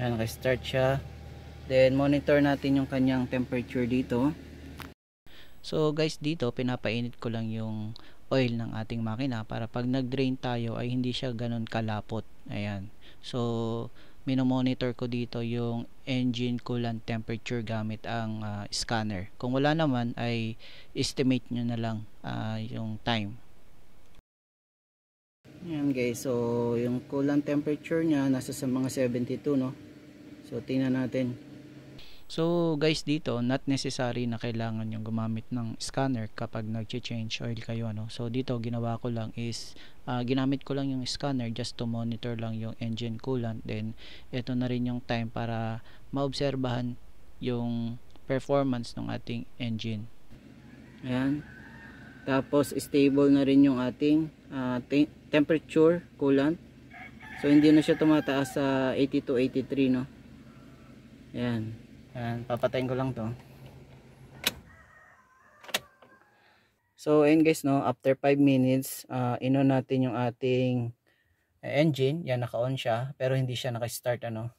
Ayan, naka-start siya. Then monitor natin yung kanyang temperature dito. So guys, dito pinapainit ko lang yung oil ng ating makina para pag nag-drain tayo ay hindi siya ganun kalapot. Ayan. So minomonitor ko dito yung engine coolant temperature gamit ang scanner. Kung wala naman ay estimate nyo na lang yung time. Ayan guys, so yung coolant temperature nya nasa sa mga 72, no? So tingnan natin. So guys, dito not necessary na kailangan yung gumamit ng scanner kapag nag-change oil kayo, no? So dito ginawa ko lang is ginamit ko lang yung scanner just to monitor lang yung engine coolant. Then ito na rin yung time para maobserbahan yung performance ng ating engine. Ayan. Tapos stable na rin yung ating temperature coolant. So hindi na siya tumataas sa 82, 83, no? Ayan. Ayan, papatayin ko lang to. So ayun guys, no, after 5 minutes in-on natin yung ating engine. Yan, naka-on siya pero hindi siya naka-start, ano.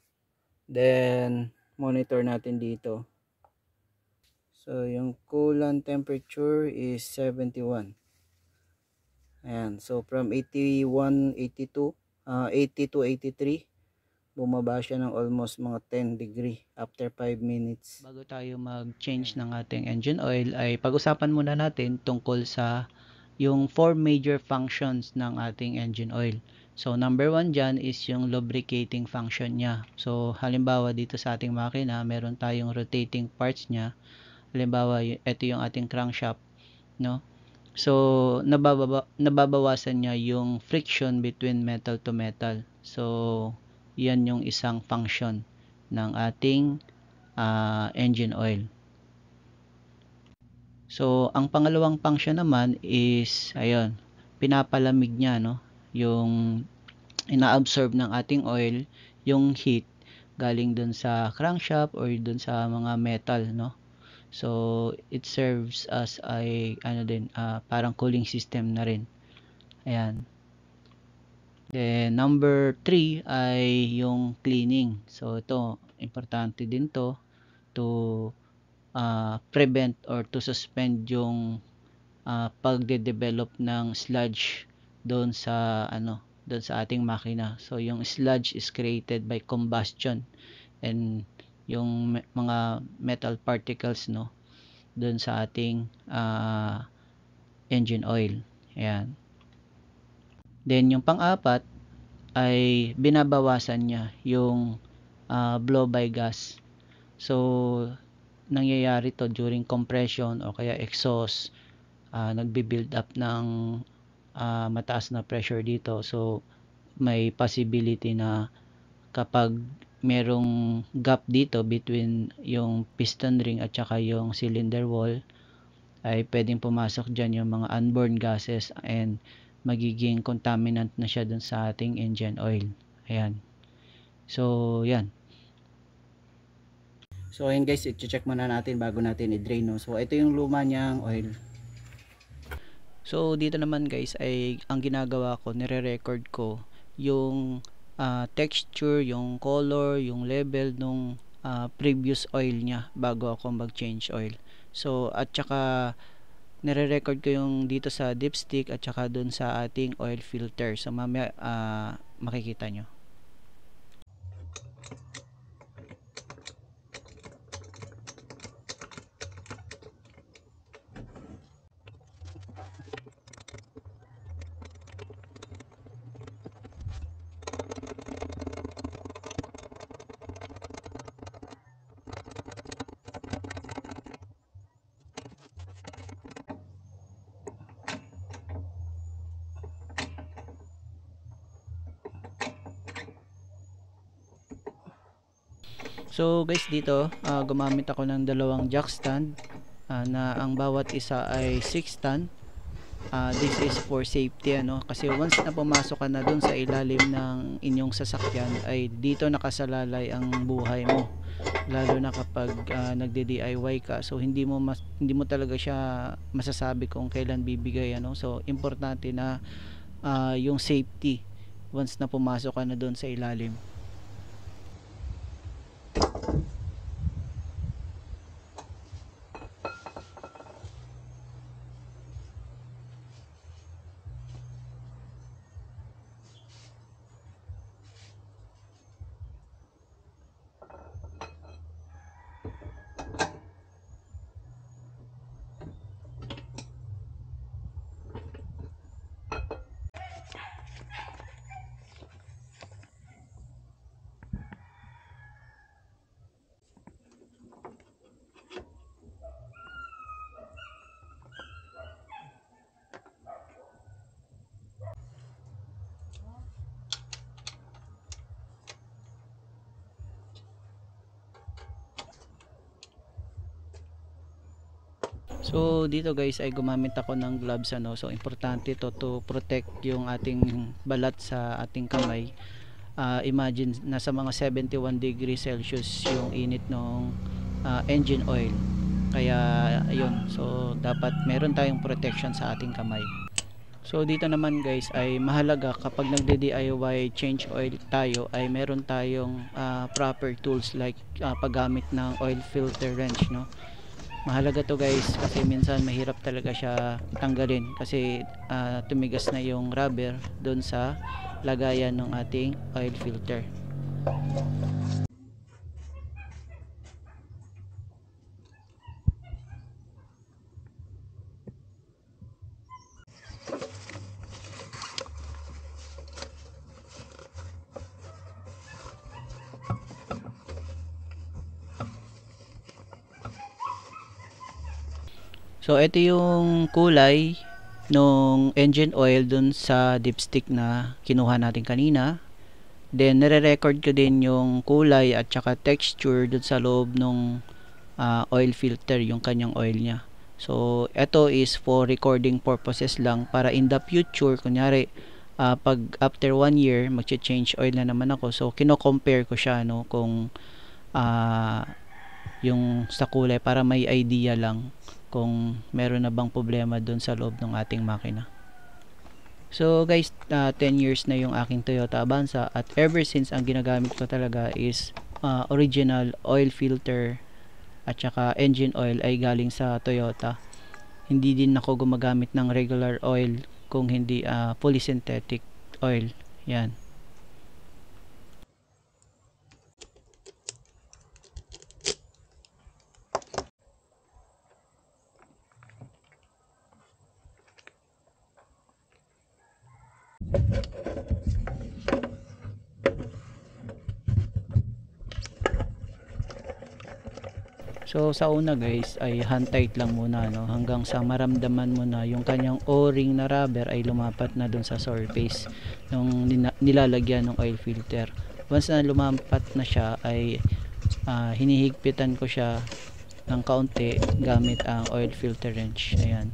Then monitor natin dito. So yung coolant temperature is 71. Ayan, so from 81, 82, 82, 83 bumaba siya ng almost mga 10 degree after 5 minutes. Bago tayo mag-change ng ating engine oil ay pag-usapan muna natin tungkol sa yung 4 major functions ng ating engine oil. So number 1 dyan is yung lubricating function nya. So halimbawa dito sa ating makina meron tayong rotating parts nya. Halimbawa ito yung ating crankshaft, no? So nababawasan nya yung friction between metal to metal. So yan yung isang function ng ating engine oil. So ang pangalawang function naman is ayun, pinapalamig niya, no, yung ina-absorb ng ating oil yung heat galing dun sa crankshaft or dun sa mga metal, no. So it serves as a ano din, parang cooling system na rin. Ayan. Then number 3 ay yung cleaning. So ito importante din to prevent or to suspend yung pagde-develop ng sludge doon sa doon sa ating makina. So yung sludge is created by combustion and yung mga metal particles, no, doon sa ating engine oil. Ayan. Then yung pang-apat ay binabawasan niya yung blow by gas. So nangyayari to during compression o kaya exhaust, nagbi-build up ng mataas na pressure dito. So may possibility na kapag merong gap dito between yung piston ring at saka yung cylinder wall ay pwedeng pumasok dyan yung mga unborn gases and magiging contaminant na siya dun sa ating engine oil. Ayan. So yan. So ayun guys, i-check muna natin bago natin i-drain, no. So ito yung luma niyang oil. So dito naman guys ay ang ginagawa ko, nire-record ko yung texture, yung color, yung level nung previous oil niya bago ako mag-change oil. So at saka nire-record ko yung dito sa dipstick at saka dun sa ating oil filter. So mamaya makikita nyo. So guys, dito gumamit ako ng dalawang jack stand na ang bawat isa ay 6 ton. This is for safety, ano, kasi once na pumasok ka na dun sa ilalim ng inyong sasakyan ay dito nakasalalay ang buhay mo, lalo na kapag nagde-DIY ka. So hindi mo talaga siya masasabi kung kailan bibigay, ano. So importante na yung safety once na pumasok ka na doon sa ilalim. So dito guys ay gumamit ako ng gloves ano. So importante to protect yung ating balat sa ating kamay. Imagine nasa mga 71 degrees Celsius yung init ng engine oil. Kaya ayun, so dapat meron tayong protection sa ating kamay. So dito naman guys ay mahalaga kapag nagde-DIY change oil tayo ay meron tayong proper tools like paggamit ng oil filter wrench, no. Mahalaga to guys kasi minsan mahirap talaga siya tanggalin kasi tumigas na yung rubber doon sa lagayan ng ating oil filter. So ito yung kulay nung engine oil dun sa dipstick na kinuha natin kanina. Then nire-record ko din yung kulay at saka texture dun sa loob nung oil filter, yung kanyang oil niya. So ito is for recording purposes lang para in the future kunyari pag after 1 year magche-change oil na naman ako. So kino-compare ko siya no kung yung sa kulay para may idea lang kung meron na bang problema doon sa loob ng ating makina. So guys, 10 years na yung aking Toyota Avanza at ever since ang ginagamit ko talaga is original oil filter at saka engine oil ay galing sa Toyota. Hindi din ako gumagamit ng regular oil kung hindi fully synthetic oil. Yan. So sa una guys ay hand tight lang muna no, hanggang sa maramdaman mo na yung kanyang o-ring na rubber ay lumapat na dun sa surface nung nilalagyan ng oil filter. Once na lumapat na siya ay hinihigpitan ko siya ng kaunti gamit ang oil filter wrench. Ayan.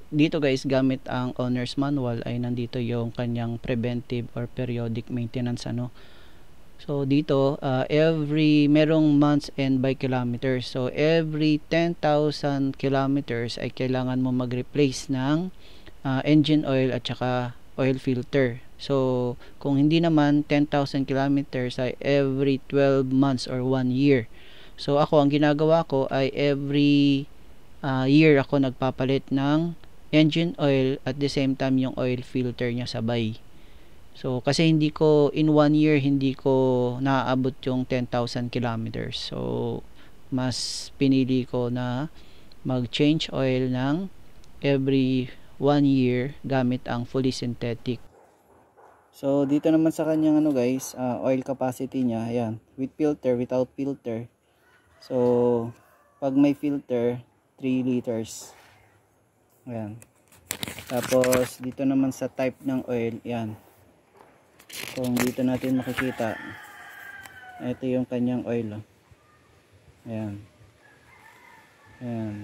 dito guys, gamit ang owner's manual ay nandito yung kanyang preventive or periodic maintenance ano. So dito merong months and by kilometers. So every 10,000 kilometers ay kailangan mo mag-replace ng engine oil at saka oil filter. So kung hindi naman 10,000 kilometers ay every 12 months or 1 year. So ako, ang ginagawa ko ay every year ako nagpapalit ng engine oil at the same time yung oil filter niya sabay. So kasi hindi ko in 1 year hindi ko naaabot yung 10,000 kilometers. So mas pinili ko na mag-change oil ng every 1 year gamit ang fully synthetic. So dito naman sa kanyang ano guys, oil capacity niya, ayan, with filter, without filter. So pag may filter, 3 liters. Ayan. Tapos dito naman sa type ng oil, ayan. Kung dito natin makikita, ito yung kanyang oil. Ayan. Ayan.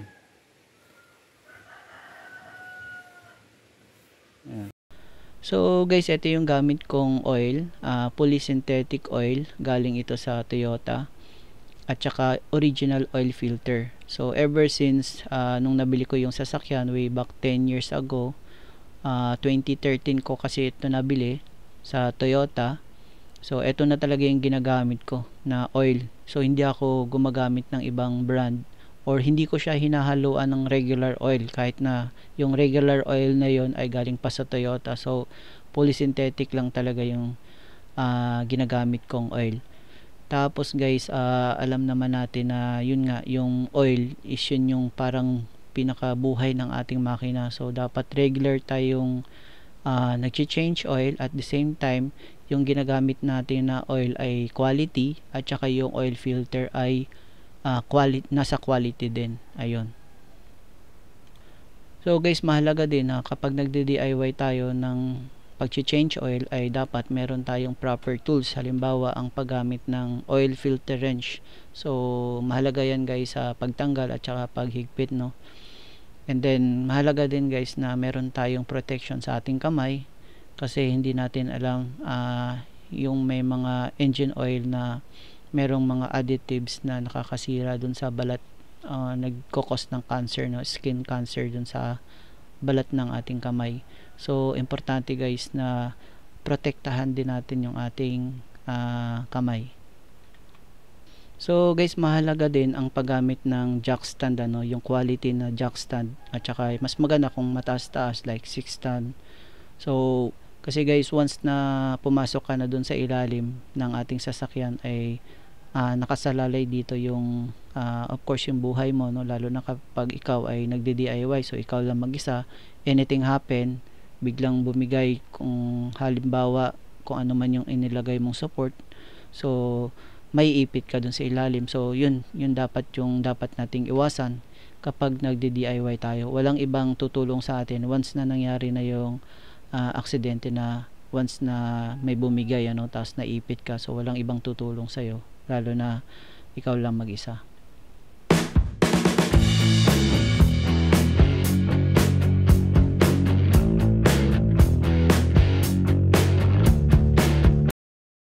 Ayan. So guys, ito yung gamit kong oil, fully synthetic oil, galing ito sa Toyota, at saka original oil filter. So ever since nung nabili ko yung sasakyan way back 10 years ago, 2013 ko kasi ito nabili sa Toyota. So ito na talaga yung ginagamit ko na oil. So hindi ako gumagamit ng ibang brand, or hindi ko siya hinahaluan ng regular oil kahit na yung regular oil na yon ay galing pa sa Toyota. So fully synthetic lang talaga yung ginagamit kong oil. Tapos guys, alam naman natin na yun nga, yung oil is yun yung parang pinakabuhay ng ating makina. So dapat regular tayong nag-change oil, at the same time yung ginagamit natin na oil ay quality, at saka yung oil filter ay nasa quality din. Ayun. So guys, mahalaga din na kapag nagde-DIY tayo ng pag-change oil ay dapat meron tayong proper tools. Halimbawa, ang paggamit ng oil filter wrench. So mahalaga yan guys sa pagtanggal at saka paghigpit, no. And then mahalaga din guys na meron tayong protection sa ating kamay, kasi hindi natin alam yung may mga engine oil na merong mga additives na nakakasira dun sa balat, nagkokos ng cancer, no, skin cancer dun sa balat ng ating kamay. So importante guys na protektahan din natin yung ating kamay. So guys, mahalaga din ang paggamit ng jack stand, ano, yung quality na jack stand, at saka mas maganda kung mataas-taas like 6 ton. So kasi guys, once na pumasok ka na dun sa ilalim ng ating sasakyan ay nakasalalay dito yung of course yung buhay mo, no, lalo na kapag ikaw ay nagde-DIY, so ikaw lang mag-isa, anything happen, biglang bumigay, kung halimbawa kung ano man yung inilagay mong support, so may ipit ka dun sa ilalim. So yun dapat nating iwasan kapag nagde-DIY tayo. Walang ibang tutulong sa atin once na nangyari na yung aksidente, na once na may bumigay, ano, tapos naipit ka, so walang ibang tutulong sa'yo, lalo na ikaw lang mag-isa.